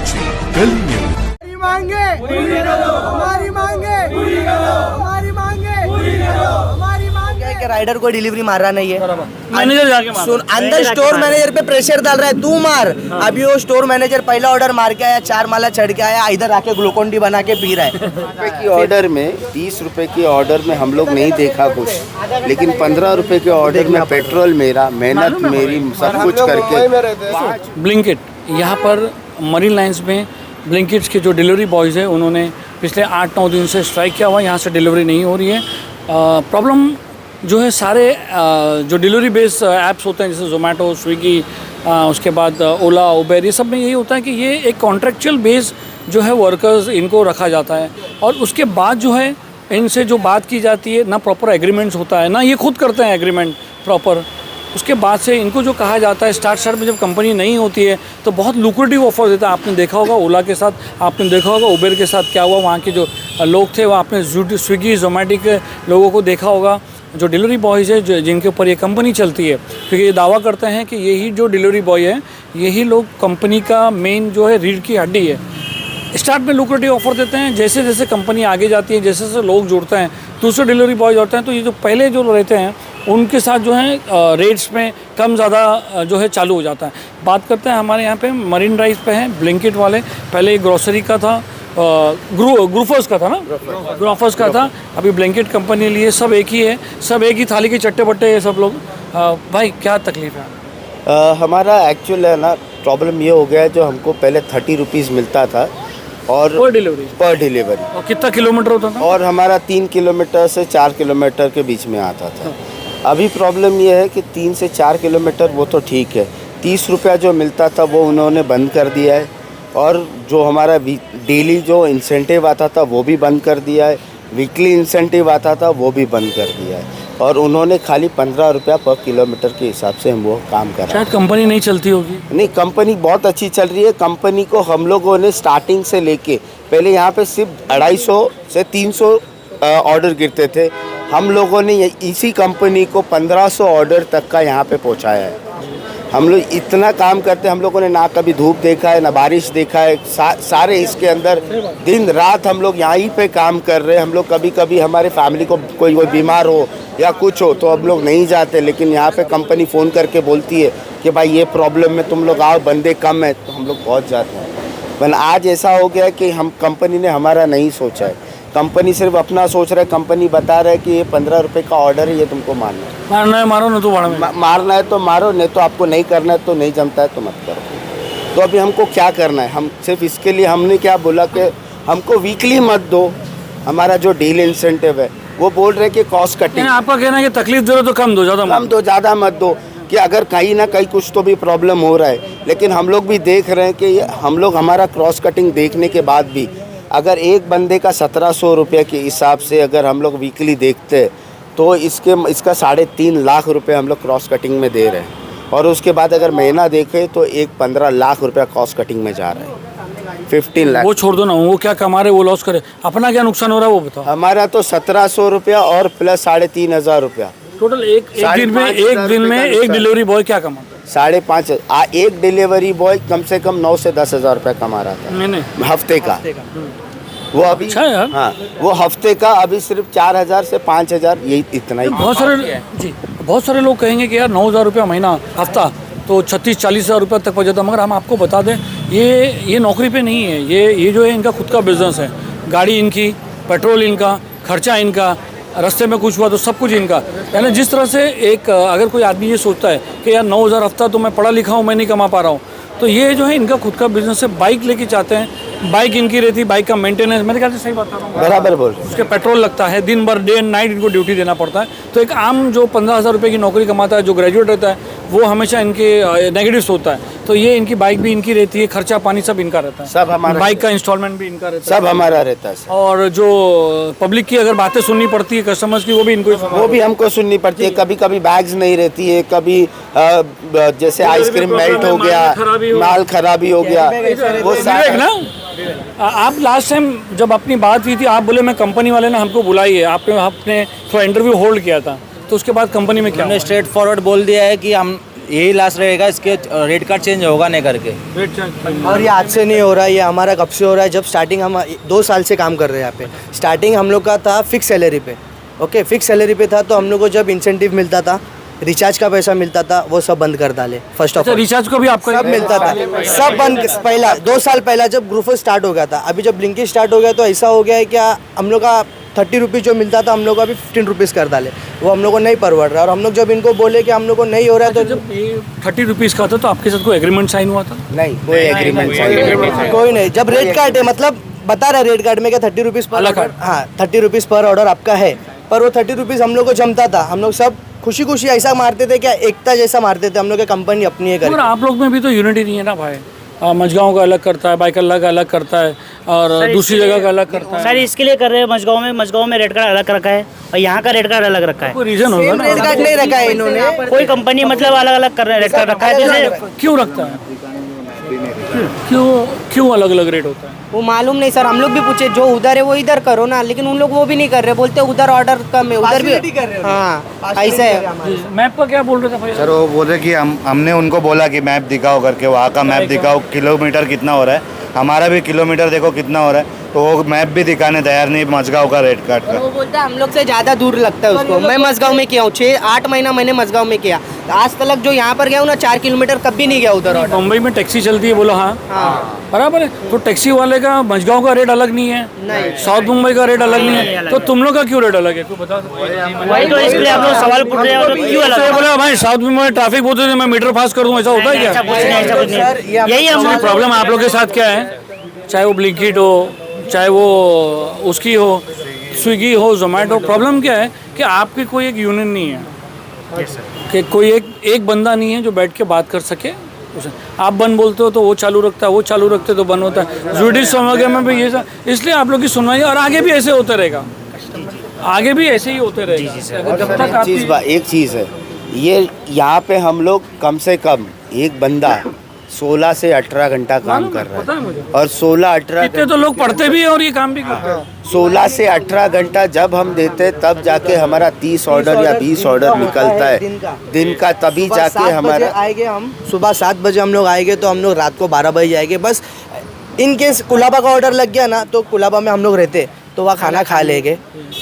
साक्षी Delhi news. हमारी मांगे पूरी करो, हमारी मांगे पूरी करो, हमारी मांगे पूरी करो, हमारी मांगे। कि राइडर को डिलीवरी मार रहा नहीं है, मैनेजर जाके मार सुन अंदर स्टोर मैनेजर पे प्रेशर डाल रहा है, तू मार। अभी वो स्टोर मैनेजर पहला ऑर्डर मार के आया, 4 माला चढ़ के आया, इधर आके ग्लूकोन डी बना के पी रहा है। रुपए की ऑर्डर में 20 रुपए की ऑर्डर में हम लोग नहीं देखा कुछ, लेकिन 15 रुपए के ऑर्डर में पेट्रोल मेरा, मेहनत मेरी, सब कुछ करके। ब्लिंकिट यहाँ पर मरीन लाइन्स में ब्लिंकिट्स के जो डिलीवरी बॉयज़ हैं उन्होंने पिछले 8-9 दिन से स्ट्राइक किया हुआ, यहाँ से डिलीवरी नहीं हो रही है। प्रॉब्लम जो है सारे जो डिलीवरी बेस्ड ऐप्स होते हैं जैसे जोमेटो, स्विगी, उसके बाद ओला, उबेर, ये सब में यही होता है कि ये एक कॉन्ट्रेक्चुअल बेस जो है वर्कर्स इनको रखा जाता है और उसके बाद जो है इनसे जो बात की जाती है ना प्रॉपर एग्रीमेंट्स होता है, ना ये खुद करते हैं एग्रीमेंट प्रॉपर। उसके बाद से इनको जो कहा जाता है स्टार्ट में जब कंपनी नहीं होती है तो बहुत लुक्रेटिव ऑफर देता है। आपने देखा होगा ओला के साथ, आपने देखा होगा उबेर के साथ क्या हुआ, वहाँ के जो लोग थे वो आपने स्विगी जोमेटो के लोगों को देखा होगा। जो डिलीवरी बॉयज़ है जिनके ऊपर ये कंपनी चलती है, क्योंकि ये दावा करते हैं कि यही जो डिलीवरी बॉय है यही लोग कंपनी का मेन जो है रीढ़ की हड्डी है। स्टार्ट में लुक्रेटिव ऑफर देते हैं, जैसे जैसे कंपनी आगे जाती है, जैसे जैसे लोग जुड़ते हैं, दूसरे डिलीवरी बॉय जुड़ते हैं, तो ये जो पहले जो रहते हैं उनके साथ जो है रेट्स में कम ज़्यादा जो है चालू हो जाता है। बात करते हैं हमारे यहाँ पे मरीन ड्राइव पे हैं ब्लिंकिट वाले। पहले ग्रोसरी का था, ग्रूफर्स का था ना, ग्रोफर्स का था, अभी ब्लिंकिट कंपनी लिए। सब एक ही है, सब एक ही थाली के चट्टे बट्टे है सब लोग। भाई क्या तकलीफ़ है? हमारा एक्चुअल है ना प्रॉब्लम ये हो गया है, जो हमको पहले 30 रुपीज़ मिलता था और पर डिलीवरी और कितना किलोमीटर होता था? और हमारा 3 किलोमीटर से 4 किलोमीटर के बीच में आता था। अभी प्रॉब्लम ये है कि 3 से 4 किलोमीटर वो तो ठीक है, 30 रुपया जो मिलता था वो उन्होंने बंद कर दिया है और जो हमारा डेली जो इंसेंटिव आता था वो भी बंद कर दिया है, वीकली इंसेंटिव आता था वो भी बंद कर दिया है और उन्होंने खाली 15 रुपया पर किलोमीटर के हिसाब से हम वो काम कर रहे हैं। शायद कंपनी नहीं चलती होगी। नहीं, कंपनी बहुत अच्छी चल रही है। कंपनी को हम लोगों ने स्टार्टिंग से लेके पहले यहाँ पे सिर्फ 250 से 300 ऑर्डर गिरते थे, हम लोगों ने इसी कंपनी को 1500 ऑर्डर तक का यहाँ पे पहुँचाया है। हम लोग इतना काम करते हैं, हम लोगों ने ना कभी धूप देखा है ना बारिश देखा है, सारे इसके अंदर दिन रात हम लोग यहीं पे काम कर रहे हैं। हम लोग कभी कभी हमारे फैमिली को कोई बीमार हो या कुछ हो तो हम लोग नहीं जाते, लेकिन यहाँ पे कंपनी फ़ोन करके बोलती है कि भाई ये प्रॉब्लम में तुम लोग आओ, बंदे कम है, तो हम लोग पहुँच जाते हैं। पर आज ऐसा हो गया कि हम कंपनी ने हमारा नहीं सोचा है, कंपनी सिर्फ अपना सोच रहा है। कंपनी बता रहा है कि ये 15 रुपये का ऑर्डर है, ये तुमको मारना है, मारो ना तो मारना है तो मारो, नहीं तो आपको नहीं करना है तो नहीं जमता है तो मत करो। तो अभी हमको क्या करना है? हम सिर्फ इसके लिए हमने क्या बोला कि हमको वीकली मत दो, हमारा जो डेली इंसेंटिव है वो बोल रहे कि कॉस्ट कटिंग। आपका कहना है कि तकलीफ दे रहे तो कम दो, ज़्यादा मत दो, कि अगर कहीं ना कहीं कुछ तो भी प्रॉब्लम हो रहा है। लेकिन हम लोग भी देख रहे हैं कि हम लोग हमारा क्रॉस कटिंग देखने के बाद भी अगर एक बंदे का 1700 रुपये के हिसाब से अगर हम लोग वीकली देखते तो इसका 3.5 लाख रुपए हम लोग क्रॉस कटिंग में दे रहे हैं और उसके बाद अगर महीना देखें तो 15 लाख रुपया क्रॉस कटिंग में जा रहा है। 15 लाख वो छोड़ दो ना, वो क्या कमा रहे वो लॉस करे, अपना क्या नुकसान हो रहा है वो बताओ। हमारा तो 1700 रुपया और प्लस 3,500 रुपया टोटल एक दिन में एक डिलीवरी बॉय क्या कमाता? 5.5। एक डिलीवरी बॉय कम से कम 9 से 10 हज़ार रुपया कमा रहा था हफ्ते का। वो अभी अच्छा यार। हाँ, वो हफ्ते का अभी सिर्फ 4,000 से 5,000, यही इतना ही। बहुत सारे लोग कहेंगे कि यार 9,000 रुपया महीना हफ्ता तो 36-40 हज़ार रुपये तक पहुँच जाता। मगर हम आपको बता दें ये नौकरी पे नहीं है, ये जो है इनका खुद का बिजनेस है। गाड़ी इनकी, पेट्रोल इनका, खर्चा इनका, रास्ते में कुछ हुआ तो सब कुछ इनका। यानी जिस तरह से एक अगर कोई आदमी ये सोचता है कि यार 9,000 हफ्ता तो मैं पढ़ा लिखा हूँ, मैं नहीं कमा पा रहा हूँ, तो ये जो है इनका खुद का बिजनेस है। बाइक लेके चाहते हैं, बाइक इनकी रहती है, बाइक का मेंटेनेंस, मेरे ख्याल से सही बता रहा हूँ, बराबर बोल। उसके पेट्रोल लगता है, दिन भर डे एंड नाइट इनको ड्यूटी देना पड़ता है। तो एक आम जो 15,000 रुपये की नौकरी कमाता है, जो ग्रेजुएट रहता है, वो हमेशा इनके नेगेटिव सोचता है। तो ये इनकी बाइक भी इनकी रहती है, खर्चा पानी सब इनका रहता है, सब हमारा, बाइक का इंस्टॉलमेंट भी इनका रहता है, सब हमारा रहता है। और जो पब्लिक की अगर बातें सुननी पड़ती है कस्टमर्स की, वो भी इनको वो भी हमको सुननी पड़ती है। कभी कभी बैग्स नहीं रहती है, कभी जैसे आइसक्रीम मेल्ट हो गया, माल खराबी हो गया, वो सारा ना। आप लास्ट टाइम जब अपनी बात हुई थी आप बोले मैं कंपनी वाले ने हमको बुलाई है, आपने थोड़ा इंटरव्यू होल्ड किया था, तो उसके बाद कंपनी में क्या? हमने स्ट्रेट फॉरवर्ड बोल दिया है कि हम यही लास्ट रहेगा, इसके रेट कार्ड चेंज होगा नहीं करके। और ये आज से नहीं हो रहा है, ये हमारा कब से हो रहा है, जब स्टार्टिंग हम 2 साल से काम कर रहे हैं यहाँ पे। स्टार्टिंग हम लोग का था फिक्स सैलरी पे, ओके, फिक्स सैलरी पे था, तो हम लोग को जब इंसेंटिव मिलता था, रिचार्ज का पैसा मिलता था, वो सब बंद कर डाले फर्स्ट ऑफ ऑल। रिचार्ज को भी आपको सब मिलता था, सब बंद। पहला 2 साल पहला जब ग्रुप स्टार्ट हो गया था, अभी जब ब्लिंकिट स्टार्ट हो गया तो ऐसा हो गया है क्या, हम लोग का 30 रुपीज़ जो मिलता था हम लोग को अभी 15 रुपीज़ कर डाले, वो हम लोग को नहीं परवड़ रहा। और हम लोग जब इनको बोले कि हम लोग को नहीं हो रहा है, तो जब ये 30 रुपीज़ का था तो आपके साथ कोई एग्रीमेंट साइन हुआ था? नहीं, कोई एग्रीमेंट कोई नहीं। जब रेट कार्ड है, मतलब बता रहा रेट कार्ड में क्या 30 रुपीज़ पर ऑर्डर, हाँ 30 रुपीज़ पर ऑर्डर आपका है, पर वो 30 रुपीज़ हम लोग को जमता था। हम लोग सब खुशी खुशी ऐसा मारते थे, क्या एकता जैसा मारते थे हम लोग की कंपनी अपनी है पर आप लोग में भी तो यूनिटी नहीं है ना भाई। मझगांव का अलग करता है, बाइकल्ला का अलग करता है, और दूसरी जगह का अलग करता है। सर इसके लिए कर रहे हैं, मझगांव में रेट कार्ड अलग रखा है और यहाँ का रेट कार्ड अलग रखा है। कोई रीजन होगा ना? रेट कार्ड नहीं रखा है इन्होंने, कोई कंपनी मतलब अलग अलग कर रहे हैं, रेट कार्ड रखा है। जैसे क्यों रखता है? क्यों अलग अलग रेट होता है? वो मालूम नहीं सर, हम लोग भी पूछे, जो उधर है वो इधर करो ना, लेकिन उन लोग वो भी नहीं कर रहे, बोलते उधर ऑर्डर कम है, उधर भी कर रहे हो। हाँ ऐसा है। मैप का क्या बोल रहे थे भाई? सर वो बोल रहे कि हमने उनको बोला कि मैप दिखाओ करके, वहाँ का मैप दिखाओ, किलोमीटर कितना हो रहा है, हमारा भी किलोमीटर देखो कितना हो रहा है, तो वो मैप भी दिखाने तैयार नहीं मझगांव का रेट कार्ड का। वो बोलता है हम लोग से ज़्यादा दूर लगता है उसको। मैं मझगांव में किया हूँ, 6-8 महीना मैंने मझगांव में किया, आज तक जो यहाँ पर गया हूँ ना 4 किलोमीटर कभी नहीं गया उधर ऑर्डर। मुंबई में टैक्सी चलती है, बोलो हाँ बराबर है, तो टैक्सी वाले का मझगांव का रेट अलग नहीं है, साउथ मुंबई का रेट अलग नहीं है, तो तुम लोग का क्यों रेट अलग है? क्यों बता सकते? वही तो इसलिए आप लोग सवाल पूछ रहे हैं, क्यों अलग है? बोला भाई साउथ मुंबई में ट्रैफिक बहुत है, मैं मीटर पास कर दूं, ऐसा होता है क्या? ऐसा कुछ नहीं, ऐसा कुछ नहीं। यही हम प्रॉब्लम आप लोग के साथ क्या है, चाहे वो ब्लिंकिट हो, चाहे वो उसकी हो, स्विगी हो, जोमेटो, प्रॉब्लम क्या है कि आपकी कोई एक यूनियन नहीं है, कि कोई एक बंदा नहीं है जो बैठ के बात कर सके। आप बंद बोलते हो तो वो चालू रखता है, वो चालू रखते तो बंद होता है। जुडिस समझ में भी ये सब, इसलिए आप लोग की सुनवाई, और आगे भी ऐसे होते रहेगा, आगे भी ऐसे ही होते रहेगा जब तक आप। एक चीज़ है, ये यहाँ पे हम लोग कम से कम एक बंदा 16 से 18 घंटा काम कर रहा है, और 16-18 इतने तो लोग पढ़ते भी हैं और ये काम भी करते हैं। 16 से 18 घंटा जब हम देते तब जाके हमारा 30 ऑर्डर या 20 ऑर्डर निकलता है दिन का, तभी जाके हमारा आएंगे हम सुबह 7 बजे हम लोग आएंगे, तो हम लोग रात को 12 बजे जाएंगे। बस इन केस कुलाबा का ऑर्डर लग गया ना, तो कुलाबा में हम लोग रहते तो वहाँ खाना खा लेंगे,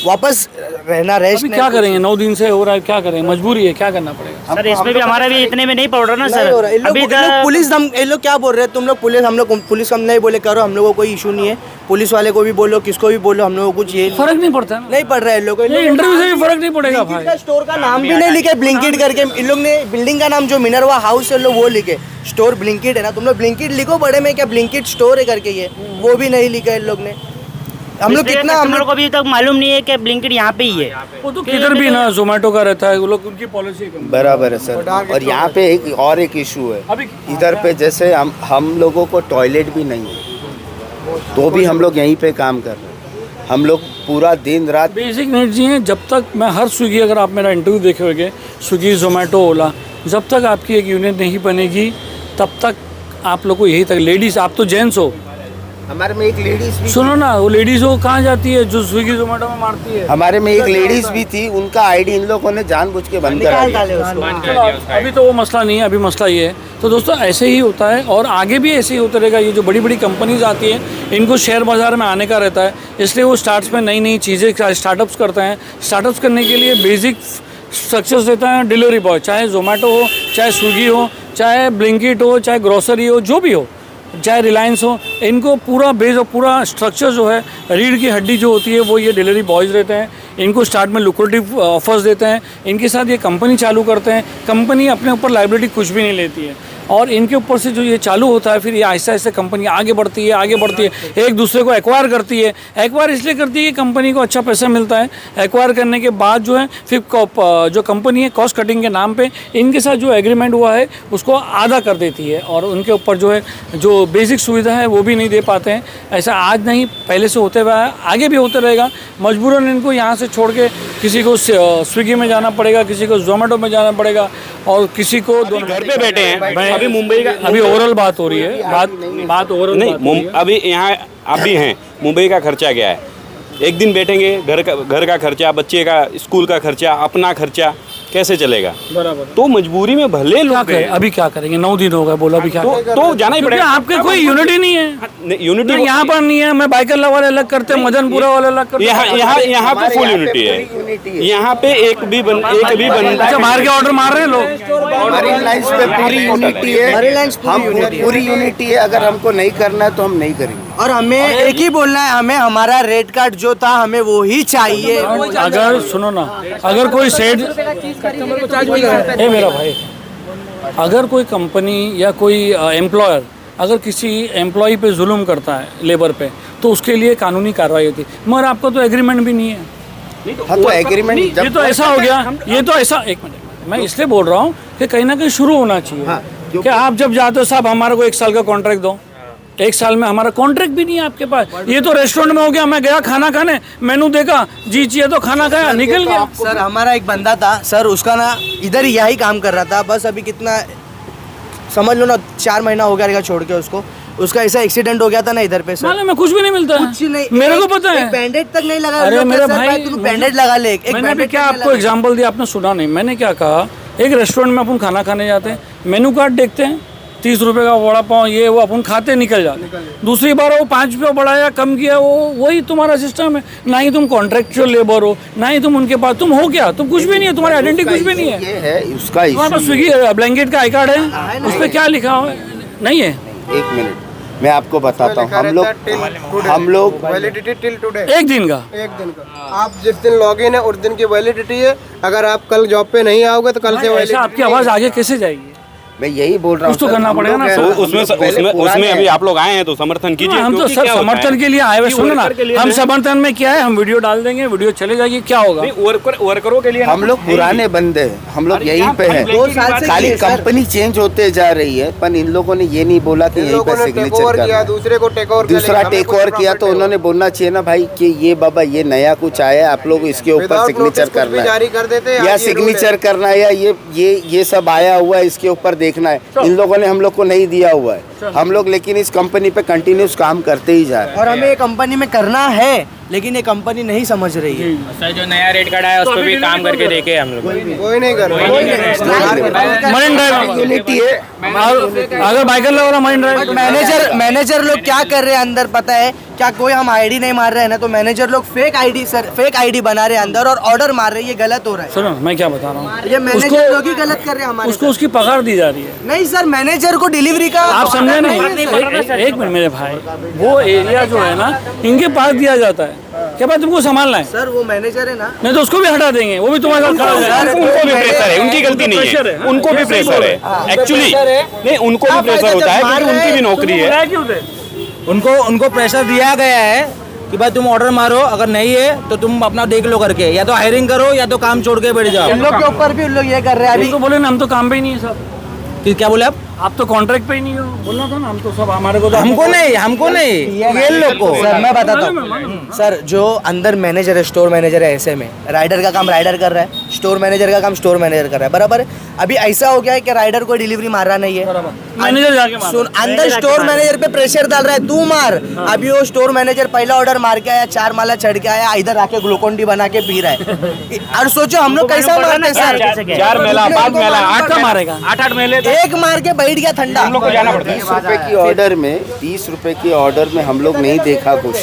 वापस रहना रेस्ट। क्या करेंगे, 9 दिन से हो रहा है, क्या करें, मजबूरी है, क्या करना पड़ेगा? सर इसमें भी हमारा भी इतने में नहीं पड़ रहा ना सर। अभी पुलिस ये लोग क्या बोल रहे हैं, तुम लोग पुलिस, हम लोग पुलिस हम नहीं बोले करो, हम लोगों को कोई इशू नहीं है, पुलिस वाले को भी बोलो, किसको भी बोलो, हम लोगों को कुछ ये फर्क नहीं पड़ता ना? नहीं पड़ रहा है इन लोगों को। इंटरव्यू से भी फर्क नहीं पड़ेगा भाई। स्टोर का नाम भी नहीं लिखे ब्लिंकिट करके, इन लोग ने बिल्डिंग का नाम जो मिनरवा हाउस है लोग वो लिखे, स्टोर ब्लिंकिट है ना, तुम लोग ब्लिंकिट लिखो बड़े में, क्या ब्लिंकिट स्टोर है करके, ये वो भी नहीं लिखा इन लोग ने। हम लोग कितना, हम लोग को अभी तक मालूम नहीं है कि ब्लिंकिट यहाँ पे ही है। वो तो किधर भी ना जोमेटो का रहता है, वो लोग उनकी पॉलिसी बराबर है सर। और यहाँ पे एक इशू है, अभी इधर पे जैसे हम लोगों को टॉयलेट भी नहीं है, तो भी हम लोग यहीं पे काम कर रहे हैं, हम लोग पूरा दिन रात। बेसिक नीड्स ही हैं। जब तक मैं हर स्विगी, अगर आप मेरा इंटरव्यू देखे होंगे, स्विगी, जोमेटो, ओला, जब तक आपकी एक यूनियन नहीं बनेगी तब तक आप लोग को यही तक। लेडीज़, आप तो जेंट्स हो, हमारे में एक लेडीज भी, सुनो ना, वो लेडीज़ वो कहाँ जाती है जो स्विगी जोमेटो में मारती है? हमारे में एक लेडीज भी थी, उनका आईडी इन लोगों ने जानबूझ के बंद करा दिया। अभी तो वो मसला नहीं है, अभी मसला ये है। तो दोस्तों ऐसे ही होता है और आगे भी ऐसे ही होता रहेगा। ये जो बड़ी बड़ी कंपनीज आती हैं, इनको शेयर बाज़ार में आने का रहता है, इसलिए वो स्टार्ट्स में नई नई चीज़ें स्टार्टअप्स करते हैं। स्टार्टअप्स करने के लिए बेसिक स्ट्रक्चर्स देता है डिलीवरी बॉय, चाहे जोमेटो हो, चाहे स्विगी हो, चाहे ब्लिंकिट हो, चाहे ग्रोसरी हो, जो भी हो, चाहे रिलायंस हो, इनको पूरा बेस और पूरा स्ट्रक्चर जो है, रीढ़ की हड्डी जो होती है वो ये डिलीवरी बॉयज़ रहते हैं। इनको स्टार्ट में लुक्रेटिव ऑफर्स देते हैं, इनके साथ ये कंपनी चालू करते हैं। कंपनी अपने ऊपर लायबिलिटी कुछ भी नहीं लेती है, और इनके ऊपर से जो ये चालू होता है, फिर ये आहिस्ता आहिस्ता कंपनी आगे बढ़ती है, एक दूसरे को एक्वायर करती है। एक्वायर इसलिए करती है कि कंपनी को अच्छा पैसा मिलता है। एक्वायर करने के बाद जो है फिर जो कंपनी है, कॉस्ट कटिंग के नाम पे इनके साथ जो एग्रीमेंट हुआ है उसको आधा कर देती है, और उनके ऊपर जो है जो बेसिक सुविधा है वो भी नहीं दे पाते हैं। ऐसा आज नहीं, पहले से होते हुआ है, आगे भी होते रहेगा। मजबूरन इनको यहाँ से छोड़ के किसी को स्विगी में जाना पड़ेगा, किसी को जोमेटो में जाना पड़ेगा, और किसी को दोनों घर पे बैठे हैं। अभी मुंबई का, अभी ओवरऑल बात हो रही है, बात ओवरऑल नहीं, अभी यहाँ आप भी हैं, मुंबई का खर्चा क्या है? एक दिन बैठेंगे, घर का खर्चा, बच्चे का स्कूल का खर्चा, अपना खर्चा कैसे चलेगा। बराबर। तो मजबूरी में भले क्या लोग करें, अभी क्या करेंगे, 9 दिन हो गए, बोलो अभी क्या करें? तो जाना ही क्योंकि पड़ेगा। आपके कोई यूनिटी नहीं है, यूनिटी नहीं, यहाँ पर नहीं है। मैं बाइकर वाले अलग करते हैं, मदनपुरा वाले अलग करते हैं। यहाँ पे फुल यूनिटी है। यहाँ पे एक भी बंदा अच्छा, बाहर के ऑर्डर मार रहे हैं लोग। मरीन लाइन्स पे पूरी यूनिटी है, हम पूरी यूनिटी है। अगर हमको नहीं करना है तो हम नहीं करेंगे। और हमें एक ही बोलना है, हमें हमारा रेट कार्ड जो था हमें वो ही चाहिए। अगर सुनो ना, अगर कोई सेठ, ए मेरा भाई, अगर कोई कंपनी या कोई एम्प्लॉयर अगर किसी एम्प्लॉय पे जुल्म करता है, लेबर पे, तो उसके लिए कानूनी कार्रवाई होती है। मगर आपका तो एग्रीमेंट भी नहीं है। हाँ, तो एग्रीमेंट ये तो ऐसा हो गया, ये तो ऐसा, एक मिनट, मैं इसलिए बोल रहा हूँ कि कहीं ना कहीं शुरू होना चाहिए कि आप जब जाते हो साहब हमारे को 1 साल का कॉन्ट्रैक्ट दो, 1 साल में हमारा कॉन्ट्रैक्ट भी नहीं है आपके पास। ये तो रेस्टोरेंट में हो गया, मैं गया खाना खाने, मेनू देखा, जी चाहिए तो खाना खाया, निकल गया। सर हमारा एक बंदा था सर, उसका ना इधर यही काम कर रहा था, बस अभी कितना समझ लो ना 4 महीना हो गया छोड़ के उसको। उसका ऐसा एक्सीडेंट हो गया था ना इधर पे सर, मालूम है, कुछ भी नहीं मिलता है, कुछ नहीं, मेरे को पता है। बैंडेड तक नहीं लगा। अरे मेरे भाई, तू बैंडेड लगा ले, एक मैंने अभी क्या आपको एग्जांपल दिया, आपने सुना नहीं। मैंने क्या कहा, एक रेस्टोरेंट में अपन खाना खाने जाते हैं, मेनू कार्ड देखते हैं, 30 रुपए का वड़ा पाव, ये वो अपन खाते निकल जाते। दूसरी बार वो 5 रुपये बढ़ाया कम किया, वो वही तुम्हारा सिस्टम है। ना ही तुम कॉन्ट्रेक्चुअल लेबर हो, ना ही तुम उनके पास, तुम हो क्या, तुम कुछ भी नहीं है, तुम्हारी आइडेंटिटी कुछ भी नहीं है। ये है उसका तुम्हारे पास स्विगी ब्लैंकेट का आई कार्ड है, उस पर क्या लिखा हुआ है? नहीं है। 1 मिनट मैं आपको बताता हूँ। हम लोग वैलिडिटी टिल टुडे, 1 दिन का, 1 दिन का। आप जिस दिन लॉगिन है उस दिन की वैलिडिटी है। अगर आप कल जॉब पे नहीं आओगे तो कल से ऐसा वैलिडिटी। आपकी आवाज़ आगे कैसे जाएगी? मैं यही बोल रहा हूँ, कुछ तो करना पड़ेगा ना। तो उसमें अभी आप लोग आए हैं तो समर्थन कीजिए। हम तो क्योंकि सर क्या होता समर्थन है के लिए आए हुए, कि सुनो ना, वर्कर के लिए हम है। समर्थन में क्या है, हम वीडियो डाल देंगे, वीडियो चले जाएगी, क्या होगा? वर्करों के लिए हम लोग पुराने बंदे हैं, हम लोग यहीं पे हैं। 2 साल से खाली कंपनी चेंज होते जा रही है, पर इन लोगों ने ये नहीं बोला कि यहीं पे सिग्नेचर किया, करना। दूसरे को टेक ओवर दूसरा टेक ओवर किया तो उन्होंने बोलना चाहिए ना भाई कि ये बाबा ये नया कुछ आया, आप लोग इसके ऊपर सिग्नेचर करना जारी कर देते है या सिग्नेचर करना है, या ये सब आया हुआ है इसके ऊपर देखना है। इन लोगों ने हम लोग को नहीं दिया हुआ है। हम लोग लेकिन इस कंपनी पे कंटिन्यूस काम करते ही जा रहे हैं। और हमें ये कंपनी में करना है, लेकिन ये कंपनी नहीं समझ रही है। सर जो नया रेट कार्ड आया उस पर भी काम करके देखे हम लोग। कोई नहीं कर रहा। मरीन ड्राइव यूनिटी है। अगर बाइकर वाला मरीन ड्राइव, मैनेजर लोग क्या कर रहे हैं अंदर पता है क्या? कोई हम आईडी नहीं मार रहे हैं ना, तो मैनेजर लोग फेक आईडी बना रहे हैं अंदर और ऑर्डर मार रहे हैं। ये गलत हो रहा है। सुनो मैं क्या बता रहा हूँ, ये मैनेजर लोग ही गलत कर रहे हैं हमारे उसको उसकी पगार दी जा रही है। नहीं सर, मैनेजर को डिलीवरी का आप समझे नहीं? एक मिनट मेरे भाई, वो एरिया जो है ना इनके पास दिया जाता है, क्या बात तुमको संभालना है। सर वो मैनेजर है ना, नहीं तो उसको भी हटा देंगे, वो भी तुम्हारे साथ खड़ा हो जाएगा। उनको भी प्रेशर है, उनकी गलती नहीं है, उनको भी प्रेशर है एक्चुअली। नहीं, उनको भी प्रेशर होता है क्योंकि उनकी भी नौकरी है। क्यों थे? उनको प्रेशर दिया गया है कि भाई तुम ऑर्डर मारो, अगर नहीं है तो तुम अपना देख लो करके, या तो हायरिंग करो या तो काम छोड़ के बैठ जाओ। इन लोग के ऊपर भी उन लोग ये कर रहे हैं अभी अभी। तो बोले ना हम तो काम पे ही नहीं है सब। क्या बोले आप तो कॉन्ट्रैक्ट पे ही नहीं हो, बोलना था ना, हम तो सब हमारे को तो हमको नहीं ये लोग को। सर मैं बताता हूँ सर, जो अंदर मैनेजर है, स्टोर मैनेजर है, ऐसे में राइडर का काम राइडर कर रहा है, स्टोर मैनेजर का काम स्टोर मैनेजर कर रहा है, बराबर है। अभी ऐसा हो गया है कि राइडर को डिलीवरी मार रहा नहीं है, मैनेजर जाके मार। सुन, अंदर स्टोर मैनेजर पे प्रेशर डाल रहा है, तू मार। अभी वो स्टोर मैनेजर पहला ऑर्डर मार के आया, 4 माला चढ़ के आया, इधर आके ग्लूकोन डी बना के पी रहा है। और सोचो हम लोग कैसा मारते हैं सर? 4 मेला 5 मेला 8 का मारेगा, 8 मेले एक मार के बैठ गया ठंडा। 20 रुपए की ऑर्डर में 20 रुपए की ऑर्डर में हम लोग नहीं देखा कुछ,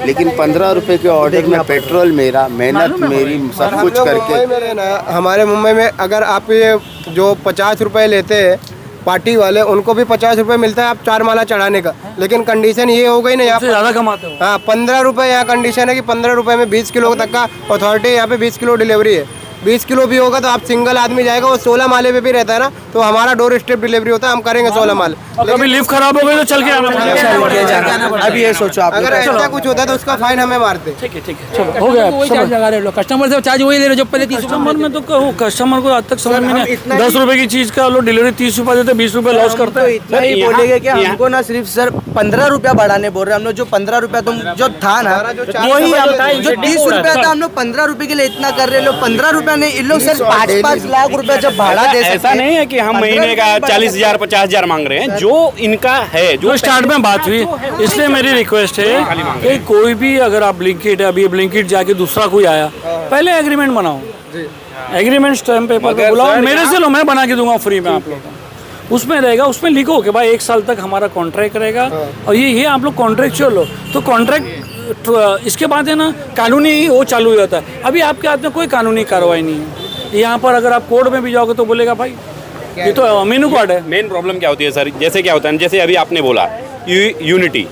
लेकिन 15 रुपए के ऑर्डर में पेट्रोल मेरा, मेहनत मेरी, सब कुछ करके। हमारे मुंबई में अगर आप ये जो 50 रुपए लेते हैं पार्टी वाले, उनको भी 50 रुपए मिलता है आप 4 माला चढ़ाने का। लेकिन कंडीशन ये हो गई ना, यहाँ ज़्यादा कमाते हो। हाँ 15 रुपए यहाँ कंडीशन है कि 15 रुपए में 20 किलो तक का अथॉरिटी, यहाँ पे 20 किलो डिलीवरी है। 20 किलो भी होगा तो आप सिंगल आदमी जाएगा, वो 16 माले पे भी रहता है ना, तो हमारा डोर स्टेप डिलीवरी होता है, हम करेंगे 16 माले। कभी लिफ्ट खराब हो गई तो चल के आना पड़ेगा। अब ये सोचो आप, अगर ऐसा कुछ होता है तो उसका फाइन हमें मारते। ठीक है चलो हो गया। चार्ज लगा रहे लोग, कस्टमर से चार्ज वही ले रहे जो पहले 30 कस्टमर में तो कहूँ, कस्टमर को आज तक समझ में नहीं। 10 रुपए की चीज का लोग डिलीवरी 30 रुपए देते, 20 रुपए लॉस करते हैं। इतना ही बोलेंगे कि हमको ना सिर्फ सर 15 रुपया बढ़ाने बोल रहे हैं हम लोग। जो 15 रुपया तुम जो था ना, वही जो 30 रुपया था, हम लोग 15 रुपए के लिए इतना कर रहे हैं। लोग 15 रुपया इतना नहीं, इन लोग सर 5-5 लाख रुपए जब भाड़ा दे सकते ऐसा नहीं है कि हम महीने का 40,000 50,000 मांग रहे हैं, जो इनका है जो स्टार्ट में बात हुई, इसलिए मेरी रिक्वेस्ट है कि कोई भी अगर आप ब्लिंकिट है, अभी ब्लिंकिट जाके दूसरा कोई आया, पहले एग्रीमेंट बनाओ, एग्रीमेंट स्टैम्प पेपर पे बुलाओ, मेरे से लो, मैं बना के दूंगा फ्री में आप लोग को। उसमें रहेगा, उसमें लिखो कि भाई 1 साल तक हमारा कॉन्ट्रैक्ट रहेगा और ये आप लोग कॉन्ट्रैक्चुअल लो, तो कॉन्ट्रैक्ट इसके बाद है ना कानूनी वो चालू हो जाता है। अभी आपके हाथ में कोई कानूनी कार्रवाई नहीं है। यहाँ पर अगर आप कोर्ट में भी जाओगे तो बोलेगा भाई ये तो मेनू कार्ड है। मेन प्रॉब्लम क्या होती है सर, जैसे क्या होता है, जैसे अभी आपने बोला यूनिटी,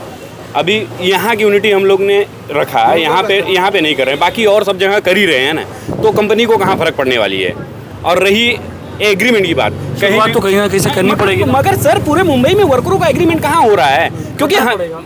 अभी यहाँ की यूनिटी हम लोग ने रखा है, यहाँ पे नहीं कर रहे हैं, बाकी और सब जगह कर ही रहे हैं ना, तो कंपनी को कहाँ फर्क पड़ने वाली है। और रही एग्रीमेंट की बात, तो कहीं ना कहीं से करनी पड़ेगी। मगर सर पूरे मुंबई में वर्करों का एग्रीमेंट कहाँ हो रहा है, क्योंकि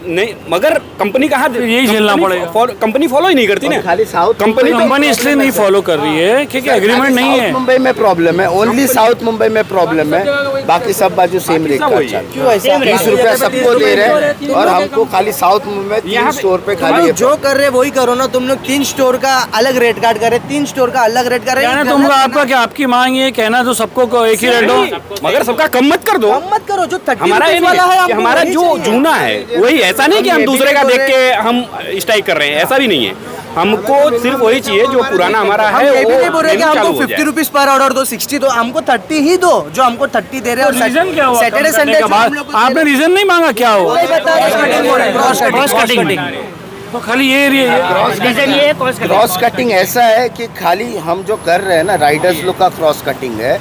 नहीं, मगर कंपनी कहाँ, यही झेलना पड़ेगा। कंपनी फॉलो ही नहीं करती ना, खाली साउथ कंपनी इसलिए नहीं फॉलो कर रही है क्योंकि एग्रीमेंट नहीं है। मुंबई में प्रॉब्लम है, ओनली साउथ मुंबई में प्रॉब्लम है, बाकी सब बाजू सेम रेट का क्यों ऐसा 30 रुपया सबको दे रहे हैं और हमको खाली साउथ मुंबई में 3 स्टोर पे खाली जो कर रहे वही करो ना। तुम लोग 3 स्टोर का अलग रेट कार्ड करे, 3 स्टोर का अलग रेट कर रहे कहना तुम आपका क्या, आपकी मांग ये कहना तो सबको एक ही रेट हो, मगर सबका कम मत कर दो, कम मत करो। जो 30 हमारा ये वाला है कि हमारा जो जूना है वही, ऐसा नहीं कि हम दूसरे का देख के हम स्ट्राइक कर रहे हैं, ऐसा भी नहीं है। हमको सिर्फ वही चाहिए जो पुराना हमारा है। ये भी नहीं बोल रहे कि हमको 50 रुपीज पर ऑर्डर दो, 60 दो, हमको 30 ही दो, जो हमको 30 दे रहे हैं। रीजन क्या हुआ सैटरडे संडे आपने रीजन नहीं मांगा, क्या हो क्रॉस कटिंग। तो खाली ये एरिया रीजन ये क्रॉस कटिंग ऐसा है कि खाली हम जो कर रहे हैं ना, राइडर्स लोग का क्रॉस कटिंग है।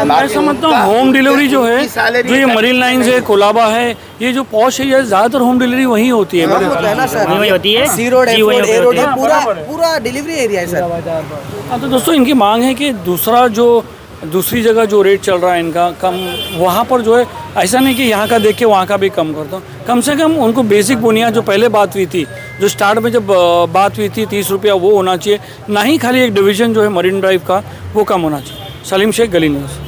मैं समझता हूँ होम डिलीवरी जो है, जो ये मरीन लाइन्स है, कोलाबा है, ये जो पॉश है, ये ज्यादातर होम डिलीवरी वहीं होती है। वही होती है, सी रोड, ए रोड, पूरा डिलीवरी एरिया है सर। हाँ, तो दोस्तों इनकी मांग है कि दूसरी जगह जो रेट चल रहा है इनका कम, वहाँ पर जो है ऐसा नहीं कि यहाँ का देख के वहाँ का भी कम कर दो। कम से कम उनको बेसिक बुनियाद जो पहले बात हुई थी, जो स्टार्ट में जब बात हुई थी 30 रुपया, वो होना चाहिए, ना ही खाली एक डिवीज़न जो है मरीन ड्राइव का वो कम होना चाहिए। सलीम शेख, गली न्यूज़।